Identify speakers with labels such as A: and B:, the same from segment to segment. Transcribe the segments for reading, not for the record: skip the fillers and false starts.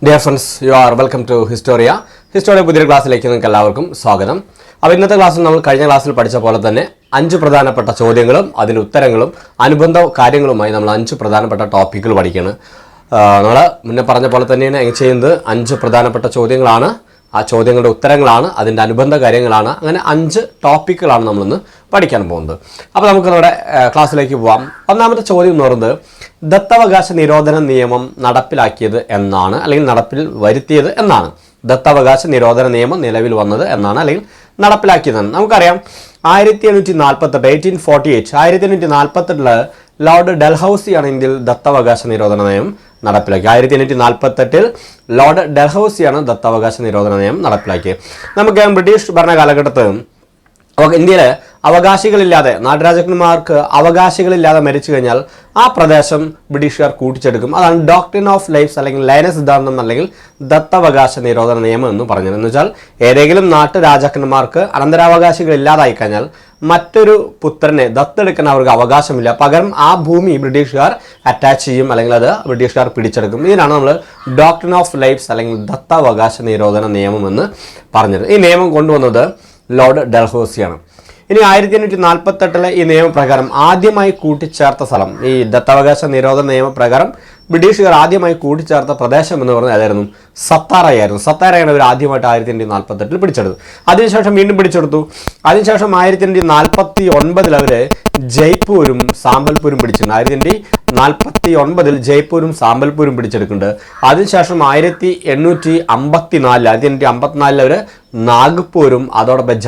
A: Dear friends, you are welcome to Historia. Historia പുതിയ ക്ലാസ്സിലേക്ക് നിങ്ങൾക്ക് എല്ലാവർക്കും സ്വാഗതം. അപ്പോൾ ഇന്നത്തെ ക്ലാസ്സിൽ നമ്മൾ കഴിഞ്ഞ ക്ലാസ്സിൽ പഠിച്ച പോലെ തന്നെ 5 പ്രധാനപ്പെട്ട ചോദ്യങ്ങളും അതിന്റെ ഉത്തരങ്ങളും അനുബന്ധ കാര്യങ്ങളുമായി നമ്മൾ 5 പ്രധാനപ്പെട്ട ടോപ്പിക്കുകൾ പഠിക്കുകയാണ്. നമ്മൾ മുന്നേ പറഞ്ഞ പോലെ തന്നെയാണ് എങ്ങനെ ചെയ്യുന്നത് 5 പ്രധാനപ്പെട്ട ചോദ്യങ്ങളാണ്. ആ ചോദ്യങ്ങളുടെ ഉത്തരങ്ങളാണ് അതിന്റെ അനുബന്ധ കാര്യങ്ങളാണ്. അങ്ങനെ 5 ടോപ്പിക്കുകളാണ് നമ്മൾ ഇന്ന് പഠിക്കാൻ പോകുന്നത്. അപ്പോൾ നമുക്ക് നമ്മുടെ ക്ലാസ്സിലേക്ക് പോവാം. ഒന്നാമത്തെ ചോദ്യം എന്ന് പറയുന്നത് ദത്തവകാശ നിരോധന നിയമം നടപ്പിലാക്കിയത് എന്നാണ് അല്ലെങ്കിൽ നടപ്പിൽ വരുത്തിയത് എന്നാണ്. ദത്തവകാശ നിരോധന നിയമം നിലവിൽ വന്നത് എന്നാണ് അല്ലെങ്കിൽ നടപ്പിലാക്കിയതെന്ന് നമുക്കറിയാം. 1848 ലോർഡ് ഡൽഹൌസിയാണ് ഇന്ത്യയിൽ ദത്തവകാശ നിരോധന നിയമം നടപ്പിലാക്കി. 1848 ലോർഡ് ഡൽഹൌസിയാണ് ദത്തവകാശ നിരോധന നിയമം നടപ്പിലാക്കിയത്. നമുക്ക് ബ്രിട്ടീഷ് ഭരണ കാലഘട്ടത്ത് ഇന്ത്യയിലെ അവകാശികളില്ലാതെ നാട്ടുരാജാക്കന്മാർക്ക് അവകാശികളില്ലാതെ മരിച്ചു കഴിഞ്ഞാൽ ആ പ്രദേശം ബ്രിട്ടീഷുകാർ കൂട്ടിച്ചെടുക്കും. അതാണ് ഡോക്ട്രിൻ ഓഫ് ലൈപ്സ് അല്ലെങ്കിൽ ലയന സിദ്ധാന്തം അല്ലെങ്കിൽ ദത്തവകാശ നിരോധന നിയമം എന്ന് പറഞ്ഞത്. എന്ന് വെച്ചാൽ ഏതെങ്കിലും നാട്ടുരാജാക്കന്മാർക്ക് അനന്തരാവകാശികൾ ഇല്ലാതായി കഴിഞ്ഞാൽ മറ്റൊരു പുത്രനെ ദത്തെടുക്കാൻ അവർക്ക് അവകാശമില്ല. പകരം ആ ഭൂമി ബ്രിട്ടീഷുകാർ അറ്റാച്ച് ചെയ്യും അല്ലെങ്കിൽ അത് ബ്രിട്ടീഷുകാർ പിടിച്ചെടുക്കും. ഇതിനാണ് നമ്മൾ ഡോക്ട്രിൻ ഓഫ് ലൈപ്സ് അല്ലെങ്കിൽ ദത്തവകാശ നിരോധന നിയമം എന്ന് പറഞ്ഞത്. ഈ നിയമം കൊണ്ടുവന്നത് ലോർഡ് ഡൽഹൌസിയാണ്. ഇനി 1848 ഈ നിയമപ്രകാരം ആദ്യമായി കൂട്ടിച്ചേർത്ത സ്ഥലം, ഈ ദത്തവകാശ നിരോധന നിയമപ്രകാരം ബ്രിട്ടീഷുകാർ ആദ്യമായി കൂട്ടിച്ചേർത്ത പ്രദേശം എന്ന് പറഞ്ഞാൽ ഏതായിരുന്നു? സത്താറയായിരുന്നു. സത്താറയാണ് അവർ ആദ്യമായിട്ട് 1848 പിടിച്ചെടുത്തു. അതിനുശേഷം വീണ്ടും പിടിച്ചെടുത്തു. അതിനുശേഷം 1849 അവർ ജയ്പൂരും സാമ്പൽപൂരും പിടിച്ചിട്ടുണ്ട്. 1849 ജയ്പൂരും സാമ്പൽപൂരും പിടിച്ചെടുക്കുന്നുണ്ട്. അതിനുശേഷം 1854 അവർ നാഗ്പൂരും അതോടൊപ്പം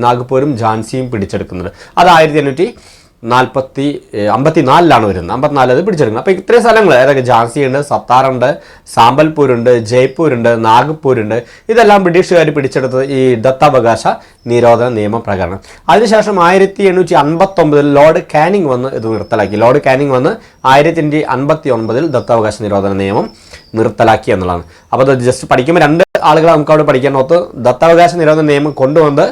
A: നാഗ്പൂരും ഝാൻസിയും പിടിച്ചെടുക്കുന്നുണ്ട്. അത് 1854 വരുന്നത്. 54 അത് പിടിച്ചെടുക്കുന്നത്. അപ്പോൾ ഇത്രയും സ്ഥലങ്ങൾ ഏതൊക്കെ? ഝാൻസിയുണ്ട്, സത്താറുണ്ട്, സാമ്പൽപൂരുണ്ട്, ജയ്പൂരുണ്ട്, നാഗ്പൂരുണ്ട്. ഇതെല്ലാം ബ്രിട്ടീഷുകാർ പിടിച്ചെടുത്തത് ഈ ദത്തവകാശ നിരോധന നിയമപ്രകാരം. അതിനുശേഷം 1859 ലോർഡ് കാനിങ് വന്ന് ഇത് നിർത്തലാക്കി. ലോർഡ് കാനിങ് വന്ന് 1859 ദത്തവകാശ നിരോധന നിയമം നിർത്തലാക്കി എന്നുള്ളതാണ്. അപ്പോൾ അത് ജസ്റ്റ് പഠിക്കുമ്പോൾ 2 ആളുകളെ നമുക്ക് അവിടെ പഠിക്കാൻ നോത്ത്. ദത്തവകാശ നിരോധന നിയമം കൊണ്ടുവന്നത്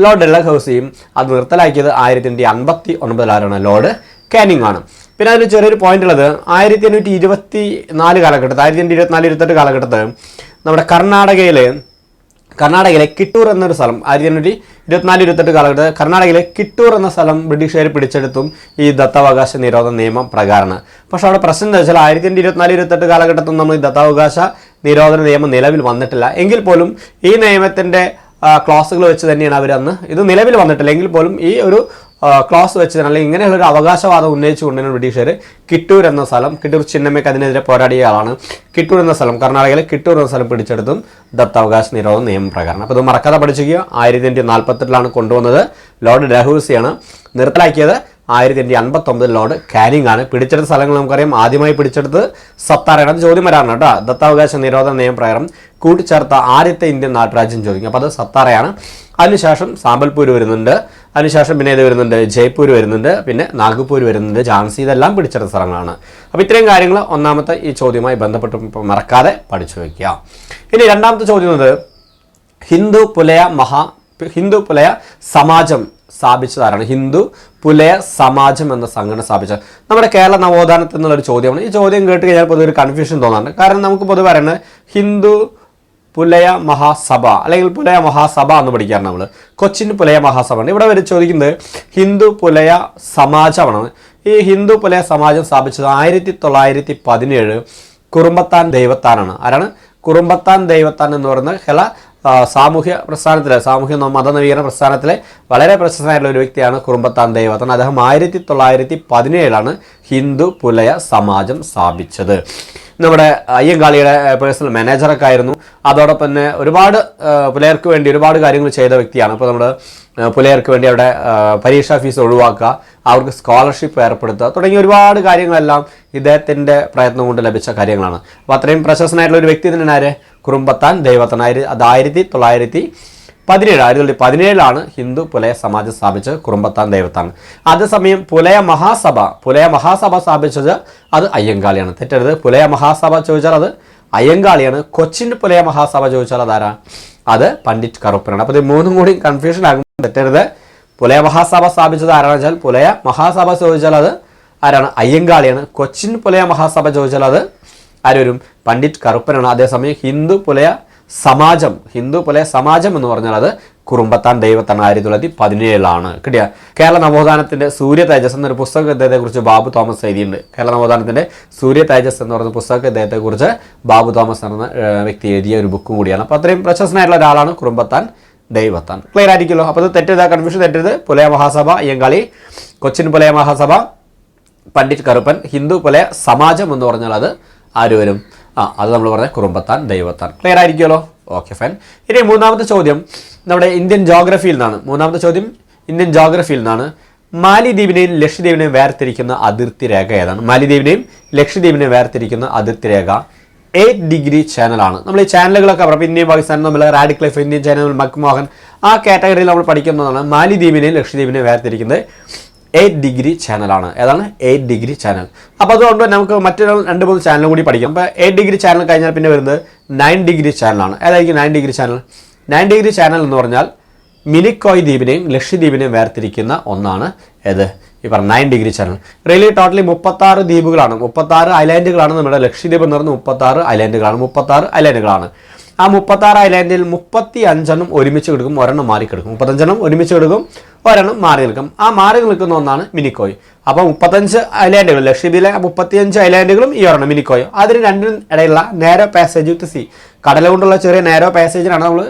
A: ലോർഡ് ഡൽഹൌസിയും അത് നിർത്തലാക്കിയത് 1859 ആരാണ്? ലോർഡ് കാനിങ് ആണ്. പിന്നെ അതിൽ ചെറിയൊരു പോയിന്റ് ഉള്ളത് 1824 കാലഘട്ടത്തിൽ 1824-28 കാലഘട്ടത്ത് നമ്മുടെ കർണാടകയിലെ കിട്ടൂർ എന്നൊരു സ്ഥലം 1824-28 കാലഘട്ടത്തിൽ കർണാടകയിലെ കിട്ടൂർ എന്ന സ്ഥലം ബ്രിട്ടീഷുകാർ പിടിച്ചെടുത്തും ഈ ദത്തവകാശ നിരോധന നിയമം പ്രകാരമാണ്. പക്ഷെ അവിടെ പ്രശ്നം എന്താ വെച്ചാൽ 1824-28 കാലഘട്ടത്തിൽ നമ്മൾ ഈ ദത്തവകാശ നിരോധന നിയമം നിലവിൽ വന്നിട്ടില്ല. എങ്കിൽ പോലും ഈ നിയമത്തിന്റെ ക്ലോസുകൾ വെച്ച് തന്നെയാണ് അവർ അന്ന് ഇത് നിലവിൽ വന്നിട്ടില്ല. എങ്കിൽ പോലും ഈ ഒരു ക്ലോസ് വെച്ച് തന്നെ അല്ലെങ്കിൽ ഇങ്ങനെയുള്ള ഒരു അവകാശവാദം ഉന്നയിച്ചുകൊണ്ടാണ് ബ്രിട്ടീഷുകാർ കിട്ടൂർ എന്ന സ്ഥലം, കിട്ടൂർ ചിന്നമ്മയ്ക്ക് അതിനെതിരെ പോരാടിയ ആളാണ്. കിട്ടൂർ എന്ന സ്ഥലം, കർണാടകയിലെ കിട്ടൂർ എന്ന സ്ഥലം പിടിച്ചെടുത്തും ദത്തവകാശ നിരോധന നിയമപ്രകാരം. അപ്പോൾ ഇത് മറക്കാതെ പഠിച്ചിരിക്കുക. 1848 കൊണ്ടുവന്നത് ലോർഡ് ഡൽഹൌസിയാണ്. നിർത്തലാക്കിയത് 1859 ലോർഡ് കാനിങ് ആണ്. പിടിച്ചെടുത്ത സ്ഥലങ്ങൾ നമുക്കറിയാം. ആദ്യമായി പിടിച്ചെടുത്ത് സത്താറയാണ്. അത് ചോദ്യം വരാണ് കേട്ടോ. ദത്തവകാശ നിരോധന നിയമപ്രകാരം കൂട്ടിച്ചേർത്ത ആദ്യത്തെ ഇന്ത്യൻ നാട്ടുരാജ്യം ചോദിക്കും. അപ്പോൾ അത് സത്താറയാണ്. അതിനുശേഷം സാമ്പൽപൂർ വരുന്നുണ്ട്. അതിനുശേഷം പിന്നെ ഇത് വരുന്നുണ്ട്, ജയ്പൂർ വരുന്നുണ്ട്, പിന്നെ നാഗ്പൂർ വരുന്നുണ്ട്, ഝാൻസി. ഇതെല്ലാം പിടിച്ചെടുത്ത സ്ഥലങ്ങളാണ്. അപ്പോൾ ഇത്രയും കാര്യങ്ങൾ ഒന്നാമത്തെ ഈ ചോദ്യവുമായി ബന്ധപ്പെട്ട് മറക്കാതെ പഠിച്ചു വയ്ക്കുക. ഇനി രണ്ടാമത്തെ ചോദ്യം എന്നത് ഹിന്ദു പുലയ സമാജം സ്ഥാപിച്ചതാരാണ്? ഹിന്ദു പുലയ സമാജം എന്ന സംഘടന സ്ഥാപിച്ചത് നമ്മുടെ കേരള നവോത്ഥാനത്തിൽ നിന്നുള്ളൊരു ചോദ്യമാണ്. ഈ ചോദ്യം കേട്ട് കഴിഞ്ഞാൽ പൊതുവെ ഒരു കൺഫ്യൂഷൻ തോന്നാറുണ്ട്. കാരണം നമുക്ക് പൊതുവെ പറയുന്നത് ഹിന്ദു പുലയ മഹാസഭ അല്ലെങ്കിൽ പുലയ മഹാസഭ എന്ന് പഠിക്കാറുണ്ട് നമ്മൾ. കൊച്ചിൻ പുലയ മഹാസഭ. ഇവിടെ വരെ ചോദിക്കുന്നത് ഹിന്ദു പുലയ സമാജമാണ്. ഈ ഹിന്ദു പുലയ സമാജം സ്ഥാപിച്ചത് 1917 കുറുമ്പത്താൻ ദൈവത്താനാണ്. ആരാണ്? കുറുമ്പത്താൻ ദൈവത്താൻ എന്ന് പറയുന്നത് സാമൂഹ്യ പ്രസ്ഥാനത്തിലെ സാമൂഹ്യ മതനവീകരണ പ്രസ്ഥാനത്തിലെ വളരെ പ്രശസ്തനായിട്ടുള്ള ഒരു വ്യക്തിയാണ് കുറുമ്പത്താൻ ദൈവത്താൻ. അദ്ദേഹം 1917 ഹിന്ദു പുലയ സമാജം സ്ഥാപിച്ചത്. നമ്മുടെ അയ്യങ്കാളിയുടെ പേഴ്സണൽ മാനേജറൊക്കെ ആയിരുന്നു. അതോടൊപ്പം തന്നെ ഒരുപാട് പുലയർക്ക് വേണ്ടി ഒരുപാട് കാര്യങ്ങൾ ചെയ്ത വ്യക്തിയാണ്. ഇപ്പോൾ നമ്മൾ പുലയർക്ക് വേണ്ടി അവിടെ പരീക്ഷാ ഫീസ് ഒഴിവാക്കുക, അവർക്ക് സ്കോളർഷിപ്പ് ഏർപ്പെടുത്തുക തുടങ്ങിയ ഒരുപാട് കാര്യങ്ങളെല്ലാം ഇദ്ദേഹത്തിൻ്റെ പ്രയത്നം കൊണ്ട് ലഭിച്ച കാര്യങ്ങളാണ്. അപ്പോൾ അത്രയും പ്രശസ്തനായിട്ടുള്ള ഒരു വ്യക്തി തന്നെയാണ് ആര്? കുറുമ്പത്താൻ ദൈവത്താൻ. അത് 1917 ഹിന്ദു പുലയ സമാജം സ്ഥാപിച്ചത് കുറുമ്പത്താൻ ദൈവത്താൻ. അതേസമയം പുലയ മഹാസഭ സ്ഥാപിച്ചത് അത് അയ്യങ്കാളിയാണ്. തെറ്റരുത്. പുലയ മഹാസഭ ചോദിച്ചാൽ അത് അയ്യങ്കാളിയാണ്. കൊച്ചിൻ പുലയ മഹാസഭ ചോദിച്ചാൽ അതാരാ? അത് പണ്ഡിറ്റ് കറുപ്പനാണ്. അപ്പോൾ ഇത് മൂന്നും കൂടി കൺഫ്യൂഷൻ ആകും. തെറ്റരുത്. പുലയ മഹാസഭ സ്ഥാപിച്ചത് ആരാണെന്ന് വെച്ചാൽ പുലയ മഹാസഭ ചോദിച്ചാൽ അത് ആരാണ്? അയ്യങ്കാളിയാണ്. കൊച്ചിൻ പുലയ മഹാസഭ ചോദിച്ചാൽ അത് ആര് വരും? പണ്ഡിറ്റ് കറുപ്പനാണ്. അതേസമയം ഹിന്ദു പുലയ സമാജം എന്ന് പറഞ്ഞാൽ അത് കുറുമ്പത്താൻ ദൈവത്താണ്. 1917 കിട്ടിയ. കേരള നവോത്ഥാനത്തിന്റെ സൂര്യ തേജസ് എന്നൊരു പുസ്തക ഇദ്ദേഹത്തെക്കുറിച്ച് ബാബു തോമസ് എഴുതിയിട്ടുണ്ട്. കേരള നവോത്ഥാനത്തിന്റെ സൂര്യ തേജസ് എന്ന് പറയുന്ന പുസ്തക ഇദ്ദേഹത്തെക്കുറിച്ച് ബാബു തോമസ് എന്ന വ്യക്തി എഴുതിയ ഒരു ബുക്കും കൂടിയാണ്. അപ്പോൾ അത്രയും പ്രശസ്തനായിട്ടുള്ള ഒരാളാണ് കുറുമ്പത്താൻ ദൈവത്താൻ. ക്ലിയർ ആയിരിക്കുമല്ലോ? അപ്പോൾ അത് തെറ്റരുത്, കൺഫ്യൂഷൻ തെറ്റരുത്. പുലയ മഹാസഭ അയ്യങ്കാളി, കൊച്ചിൻ പുലയ മഹാസഭ പണ്ഡിറ്റ് കറുപ്പൻ, ഹിന്ദു പുലയ സമാജം എന്ന് പറഞ്ഞാൽ അത് ആര് വരും? അത് നമ്മൾ പറഞ്ഞ കുറുമ്പത്താൻ ദൈവത്താൻ. ക്ലിയർ ആയിരിക്കുമല്ലോ? Okay fine. ഇനി മൂന്നാമത്തെ ചോദ്യം നമ്മുടെ ഇന്ത്യൻ ജോഗ്രഫിയിൽ നിന്നാണ്. മാലിദ്വീപിനെയും ലക്ഷദ്വീപിനെയും വേർതിരിക്കുന്ന അതിർത്തി രേഖ ഏതാണ്? മാലിദ്വീപിനെയും ലക്ഷദ്വീപിനെയും വേർതിരിക്കുന്ന അതിർത്തി രേഖ 8 ഡിഗ്രി ചാനലാണ്. നമ്മൾ ഈ ചാനലുകളൊക്കെ പറയുമ്പോൾ ഇന്ത്യയും പാകിസ്ഥാനും തമ്മിൽ റാഡിക്ലൈഫ്, ഇന്ത്യൻ ചാനൽ, മക്മോഹൻ, ആ കാറ്റഗറിയിൽ നമ്മൾ പഠിക്കുന്നതാണ്. മാലിദ്വീപിനെയും ലക്ഷദ്വീപിനെയും വേർതിരിക്കുന്നത് 8 ഡിഗ്രി ചാനലാണ്. ഏതാണ്? 8 ഡിഗ്രി ചാനൽ. അപ്പോൾ അതുകൊണ്ട് നമുക്ക് മറ്റൊരു 2-3 ചാനൽ കൂടി പഠിക്കാം. അപ്പോൾ 8 ഡിഗ്രി ചാനൽ കഴിഞ്ഞാൽ പിന്നെ വരുന്നത് 9 ഡിഗ്രി ചാനലാണ്. ഏതായിരിക്കും 9 ഡിഗ്രി ചാനൽ? 9 ഡിഗ്രി ചാനൽ എന്ന് പറഞ്ഞാൽ മിനിക്കോയ് ദ്വീപിനെയും ലക്ഷദ്വീപിനെയും വേർതിരിക്കുന്ന ഒന്നാണ് ഏത്? ഈ പറഞ്ഞ 9 ഡിഗ്രി ചാനൽ. Really totally 36 ദ്വീപുകളാണ്, 36 ഐലാൻഡുകളാണ്. നമ്മുടെ ലക്ഷദ്വീപ് എന്ന് പറഞ്ഞാൽ 36 ഐലാൻഡുകളാണ്. ആ 36 ഐലാൻഡിൽ 35 ഒരുമിച്ച് കിടക്കും, ഒരെണ്ണം മാറി കിടക്കും. 35 ഒരുമിച്ച് കിടക്കും, ഒരെണ്ണം മാറി നിൽക്കും. ആ മാറി നിൽക്കുന്ന ഒന്നാണ് മിനിക്കോയ്. അപ്പോൾ 35 ഐലാൻഡുകൾ, ലക്ഷദ്വീപിലെ 35 ഐലാൻഡുകളും ഈ ഒരെണ്ണം മിനിക്കോയ്. അതിന് രണ്ടിനും ഇടയിലുള്ള നാരോ പാസേജ് വിത്ത് സീ, കടല കൊണ്ടുള്ള ചെറിയ നാരോ പാസേജിനാണ് നമ്മൾ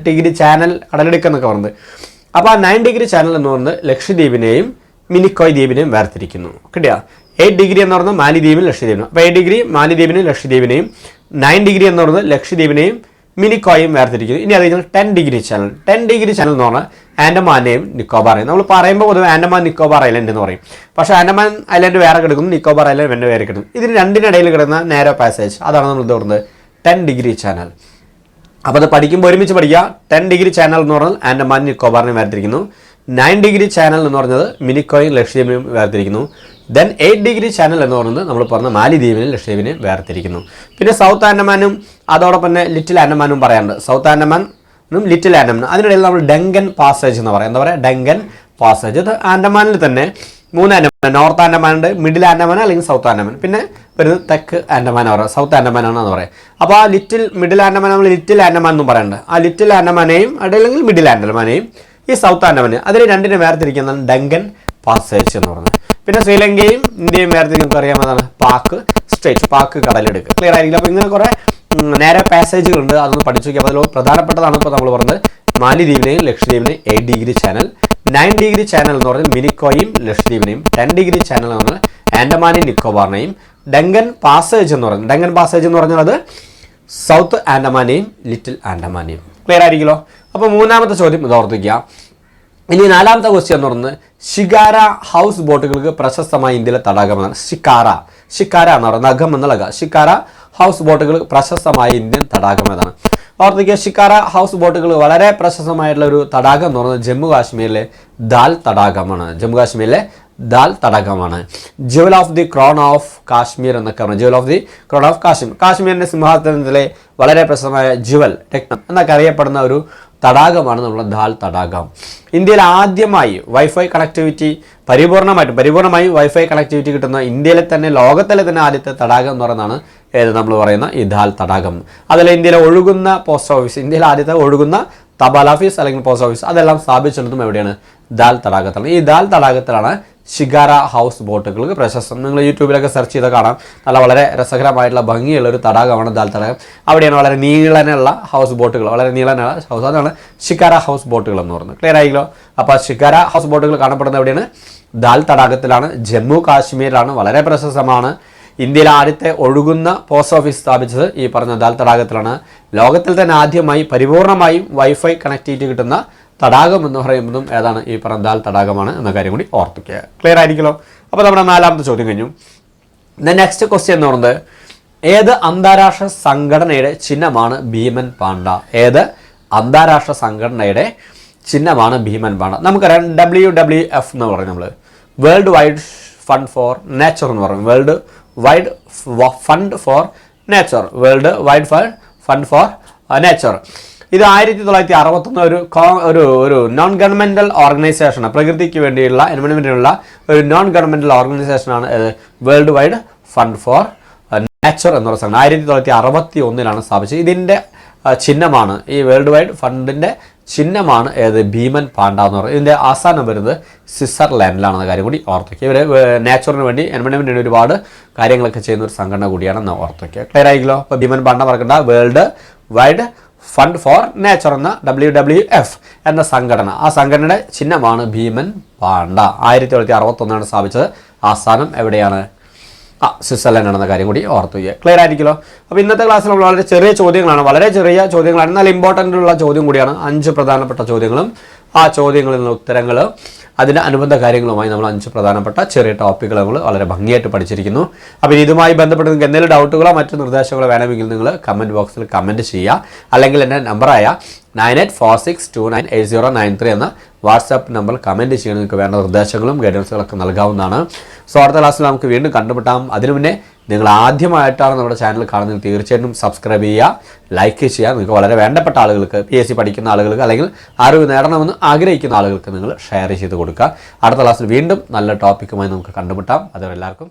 A: ഡിഗ്രി ചാനൽ, കടലെടുക്കെന്നൊക്കെ പറയുന്നത്. അപ്പോൾ ആ 9 ഡിഗ്രി ചാനൽ എന്ന് പറയുന്നത് ലക്ഷദ്വീപിനെയും മിനിക്കോയ് ദ്വീപിനെയും വേർതിരിക്കുന്നു. കിട്ടിയ? 8 ഡിഗ്രി എന്ന് പറയുന്നത് മാലിദ്വീപിനും ലക്ഷദ്വീപിനും. അപ്പോൾ 8 ഡിഗ്രി മാലിദ്വീപിനെയും ലക്ഷദ്വീപിനെയും, 9 ഡിഗ്രി എന്ന് പറയുന്നത് ലക്ഷദ്വീപിനെയും മിനിക്കോയും വേർതിരിക്കുന്നു. ഇനി അത് കഴിഞ്ഞാൽ 10 ഡിഗ്രി ചാനൽ. 10 ഡിഗ്രി ചാനൽ എന്ന് പറഞ്ഞാൽ ആൻഡമാനെയും നിക്കോബാറേയും. നമ്മൾ പറയുമ്പോൾ പൊതുവെ ആൻഡമാൻ നിക്കോബാർ ഐലൻഡ് എന്ന് പറയും. പക്ഷേ ആൻഡമാൻ ഐലൻഡ് വേറെ കിടക്കും, നിക്കോബാർ ഐലൻഡ് വേറെ കിടക്കും. ഇതിന് രണ്ടിനിടയിൽ കിടക്കുന്ന നാരോ പാസേജ്, അതാണ് നമ്മൾ ഇത് പറയുന്നത് 10 ഡിഗ്രി ചാനൽ. അപ്പോൾ അത് പഠിക്കുമ്പോൾ ഒരുമിച്ച് പഠിക്കുക. 10 ഡിഗ്രി ചാനൽ എന്ന് പറഞ്ഞാൽ ആൻഡമാൻ നിക്കോബാറിനെ വേർതിരിക്കുന്നു. 9 ഡിഗ്രി ചാനൽ എന്ന് പറഞ്ഞത് മിനിക്കോയും ലക്ഷദ്വീപിനെയും വേർതിരിക്കുന്നു. ദെൻ 8 ഡിഗ്രി ചാനൽ എന്ന് പറയുന്നത് നമ്മൾ പറഞ്ഞ മാലിദ്വീപിനെയും ലക്ഷദ്വീപിനെയും വേർതിരിക്കുന്നു. പിന്നെ സൗത്ത് ആൻഡമാനും അതോടൊപ്പം തന്നെ ലിറ്റിൽ ആൻഡമാനും പറയാറുണ്ട്. സൗത്ത് ആൻഡമാനും ലിറ്റിൽ ആൻഡമാനും അതിനിടയിൽ നമ്മൾ ഡങ്കൻ പാസേജ് എന്ന് പറയാം. എന്താ പറയുക? Duncan passage. ഇത് ആൻഡമാനിൽ തന്നെ 3 ആൻഡമാൻ, നോർത്ത് ആൻഡമാൻ ഉണ്ട്, മിഡിൽ ആൻഡമാൻ അല്ലെങ്കിൽ സൗത്ത് ആൻഡമാൻ, പിന്നെ വരുന്നത് തെക്ക് ആൻഡമാൻ പറയുക, സൗത്ത് ആൻഡമാൻ ആണെന്ന് പറയാം. അപ്പോൾ ആ മിഡിൽ ആൻഡമാൻ നമ്മൾ ലിറ്റിൽ ആൻഡമാൻ എന്നും പറയുന്നുണ്ട്. ആ ലിറ്റിൽ ആൻഡമാനെയും അല്ലെങ്കിൽ മിഡിൽ ആൻഡമാനെയും ഈ സൗത്ത് ആൻഡമാനെ അതിൽ രണ്ടിനെ വേർതിരിക്കുന്നതാണ് ഡങ്കൻ പാസേജ് എന്ന് പറയുന്നത്. പിന്നെ ശ്രീലങ്കയും ഇന്ത്യയും വേർതിരിക്കും നമുക്ക് അറിയാവുന്നതാണ് പാക്ക് സ്ട്രേറ്റ്, പാക്ക് കടലെടുക്ക്. ക്ലിയർ ആയിരിക്കില്ല? അപ്പോൾ ഇങ്ങനെ കുറേ നേരെ പാസേജുകളുണ്ട്, അതൊന്ന് പഠിച്ചു വയ്ക്കുക. അപ്പോൾ അതിൽ പ്രധാനപ്പെട്ടതാണ് ഇപ്പോൾ നമ്മൾ പറഞ്ഞത് മാലിദ്വീപിനെയും ലക്ഷദ്വീപിനെയും 8 ഡിഗ്രി ചാനൽ, 9 ഡിഗ്രി ചാനൽ എന്ന് പറഞ്ഞാൽ മിനിക്കോയും ലക്ഷദ്വീപിനെയും, 10 ഡിഗ്രി ചാനൽ എന്ന് പറഞ്ഞാൽ ആൻഡമാനെയും നിക്കോബാറിനെയും, ഡങ്കൻ പാസേജ് എന്ന് പറഞ്ഞാൽ അത് സൗത്ത് ആൻഡമാനെയും ലിറ്റിൽ ആൻഡമാനെയും. ക്ലിയർ ആയിരിക്കുമല്ലോ? അപ്പോൾ മൂന്നാമത്തെ ചോദ്യം ഇത് ഓർത്തിക്കുക. ഇനി 4ാമത്തെ ക്വസ്റ്റ്യൻ എന്ന് പറയുന്നത് ഷിക്കാര ഹൗസ് ബോട്ടുകൾക്ക് പ്രശസ്തമായ ഇന്ത്യയിലെ തടാകമെന്നാണ്. ഷിക്കാര എന്ന് പറയുന്നത് നഖം എന്നുള്ള ഷിക്കാര ഹൗസ് ബോട്ടുകൾ പ്രശസ്തമായ ഇന്ത്യൻ തടാകം ഏതാണ്? ഓർത്തിക്കുക, ഷിക്കാര ഹൗസ് ബോട്ടുകൾ വളരെ പ്രശസ്തമായിട്ടുള്ള ഒരു തടാകം എന്ന് പറയുന്നത് ജമ്മു കാശ്മീരിലെ ദാൽ തടാകമാണ്. Jewel of the crown of Kashmir എന്നൊക്കെ പറഞ്ഞു. Jewel of the crown of Kashmir, കാശ്മീരിന്റെ സിംഹാസനത്തിലെ വളരെ പ്രശസ്തമായ ജുവൽ രത്നം എന്നൊക്കെ അറിയപ്പെടുന്ന ഒരു തടാകമാണ് നമ്മുടെ ദാൽ തടാകം. ഇന്ത്യയിൽ ആദ്യമായി വൈഫൈ കണക്ടിവിറ്റി പരിപൂർണമായും വൈഫൈ കണക്ടിവിറ്റി കിട്ടുന്ന ഇന്ത്യയിലെ തന്നെ ലോകത്തിലെ തന്നെ ആദ്യത്തെ തടാകം എന്ന് പറയുന്നതാണ് ഏത് നമ്മൾ പറയുന്ന ഈ ദാൽ തടാകം. അതിൽ ഇന്ത്യയിലെ ഒഴുകുന്ന പോസ്റ്റ് ഓഫീസ്, ഇന്ത്യയിൽ ആദ്യത്തെ ഒഴുകുന്ന തപാൽ ഓഫീസ് അല്ലെങ്കിൽ പോസ്റ്റ് ഓഫീസ് അതെല്ലാം സ്ഥാപിച്ചിട്ടും എവിടെയാണ്? ദാൽ തടാകത്തിലാണ്. ഈ ദാൽ തടാകത്തിലാണ് ഷിക്കാര ഹൗസ് ബോട്ടുകൾക്ക് പ്രശസ്തം. നിങ്ങൾ യൂട്യൂബിലൊക്കെ സെർച്ച് ചെയ്ത് കാണാം. വളരെ രസകരമായിട്ടുള്ള ഭംഗിയുള്ള ഒരു തടാകമാണ് ദാൽ തടാകം. അവിടെയാണ് വളരെ നീളനുള്ള ഹൗസ് ബോട്ടുകൾ, അതാണ് ഷിക്കാര ഹൗസ് ബോട്ടുകൾ എന്ന് പറയുന്നത്. ക്ലിയർ ആയില്ലോ? അപ്പോൾ ഷിക്കാര ഹൗസ് ബോട്ടുകൾ കാണപ്പെടുന്നത് എവിടെയാണ്? ദാൽ തടാകത്തിലാണ്, ജമ്മു കാശ്മീരിലാണ്, വളരെ പ്രശസ്തമാണ്. ഇന്ത്യയിലെ ആദ്യത്തെ ഒഴുകുന്ന പോസ്റ്റ് ഓഫീസ് സ്ഥാപിച്ചത് ഈ പറഞ്ഞ ദാൽ തടാകത്തിലാണ്. ലോകത്തിൽ തന്നെ ആദ്യമായി പരിപൂർണമായും വൈഫൈ കണക്ടിവിറ്റി കിട്ടുന്ന തടാകം എന്ന് പറയുന്നതും ഏതാണ്? ഈ പറഞ്ഞ ദാൽ തടാകമാണ് എന്ന കാര്യം കൂടി ഓർത്തിക്കുക. ക്ലിയർ ആയിരിക്കുമല്ലോ? അപ്പോൾ നമ്മുടെ 4ാമത്തെ ചോദ്യം കഴിഞ്ഞു. നെക്സ്റ്റ് ക്വസ്റ്റ്യൻ എന്ന് പറയുന്നത് ഏത് അന്താരാഷ്ട്ര സംഘടനയുടെ ചിഹ്നമാണ് ഭീമൻ പാണ്ട? ഏത് അന്താരാഷ്ട്ര സംഘടനയുടെ ചിഹ്നമാണ് ഭീമൻ പാണ്ട? നമുക്കറിയാം WWF എന്ന് പറയും, നമ്മൾ world wide fund for nature എന്ന് പറയും. World wide fund for nature. ഇത് 1961 ഒരു നോൺ ഗവൺമെന്റൽ ഓർഗനൈസേഷനാണ്. പ്രകൃതിക്ക് വേണ്ടിയുള്ള എൻവയോൺമെന്റിനുള്ള ഒരു നോൺ ഗവൺമെന്റൽ ഓർഗനൈസേഷനാണ് world wide fund for nature എന്നുള്ള സംഘടന 1961 സ്ഥാപിച്ചത്. ഇതിൻ്റെ ചിഹ്നമാണ് ഈ വേൾഡ് വൈഡ് ഫണ്ടിൻ്റെ ചിഹ്നമാണ് ഏത് ഭീമൻ പാണ്ട എന്ന് പറയുന്നത്. ഇതിൻ്റെ ആസ്ഥാനം വരുന്നത് സ്വിറ്റ്സർലാൻഡിലാണെന്ന കാര്യം കൂടി ഓർത്തുവയ്ക്കുക. ഇവർ നാച്ചുറിന് വേണ്ടി എൻവയോൺമെൻറ്റിന് വേണ്ടി ഒരുപാട് കാര്യങ്ങളൊക്കെ ചെയ്യുന്ന ഒരു സംഘടന കൂടിയാണെന്ന് ഓർത്തുവയ്ക്കുക. ക്ലിയർ ആയിക്കല്ലോ. അപ്പോൾ ഭീമൻ പാണ്ട മറക്കണ്ട, world wide fund for nature എന്ന WWF എന്ന സംഘടന, ആ സംഘടനയുടെ ചിഹ്നമാണ് ഭീമൻ പാണ്ട. 1961 സ്ഥാപിച്ചത്. ആസ്ഥാനം എവിടെയാണ്? സ്വിറ്റ്സർലൻഡ് ആണെന്ന കാര്യം കൂടി ഓർത്തു വയ്ക്കുക. ക്ലിയർ ആയിരിക്കുമല്ലോ. അപ്പോൾ ഇന്നത്തെ ക്ലാസ്സിൽ നമ്മൾ വളരെ ചെറിയ ചോദ്യങ്ങളാണ്, വളരെ ചെറിയ ചോദ്യങ്ങളാണ്, എന്നാൽ ഇമ്പോർട്ടൻ്റ് ഉള്ള ചോദ്യം കൂടിയാണ്. 5 പ്രധാനപ്പെട്ട ചോദ്യങ്ങളും ആ ചോദ്യങ്ങളിൽ നിന്ന് ഉത്തരങ്ങൾ അതിൻ്റെ അനുബന്ധ കാര്യങ്ങളുമായി നമ്മൾ 5 പ്രധാനപ്പെട്ട ചെറിയ ടോപ്പിക്കുകൾ നമ്മൾ വളരെ ഭംഗിയായിട്ട് പഠിച്ചിരിക്കുന്നു. അപ്പോൾ ഇതുമായി ബന്ധപ്പെട്ട് നിങ്ങൾക്ക് എന്തെങ്കിലും ഡൗട്ടുകളോ മറ്റു നിർദ്ദേശങ്ങളോ വേണമെങ്കിൽ നിങ്ങൾ കമൻറ്റ് ബോക്സിൽ കമൻറ്റ് ചെയ്യുക. അല്ലെങ്കിൽ എൻ്റെ നമ്പറായ 9846298093 എന്ന വാട്സാപ്പ് നമ്പർ കമൻറ്റ് ചെയ്യാൻ നിങ്ങൾക്ക് വേണ്ട നിർദ്ദേശങ്ങളും ഗൈഡൻസുകളൊക്കെ നൽകാവുന്നതാണ്. സോ അടുത്ത ക്ലാസ്സിൽ നമുക്ക് വീണ്ടും കണ്ടുമുട്ടാം. അതിനു മുന്നേ നിങ്ങൾ ആദ്യമായിട്ടാണ് നമ്മുടെ ചാനൽ കാണുന്നത് തീർച്ചയായിട്ടും സബ്സ്ക്രൈബ് ചെയ്യുക, ലൈക്ക് ചെയ്യുക. നിങ്ങൾക്ക് വളരെ വേണ്ടപ്പെട്ട ആളുകൾക്ക്, PSC പഠിക്കുന്ന ആളുകൾക്ക് അല്ലെങ്കിൽ അറിവ് നേടണമെന്ന് ആഗ്രഹിക്കുന്ന ആളുകൾക്ക് നിങ്ങൾ ഷെയർ ചെയ്ത് കൊടുക്കുക. അടുത്ത ക്ലാസ്സിൽ വീണ്ടും നല്ല ടോപ്പിക്കുമായി നമുക്ക് കണ്ടുമുട്ടാം. അതുവരെ എല്ലാവർക്കും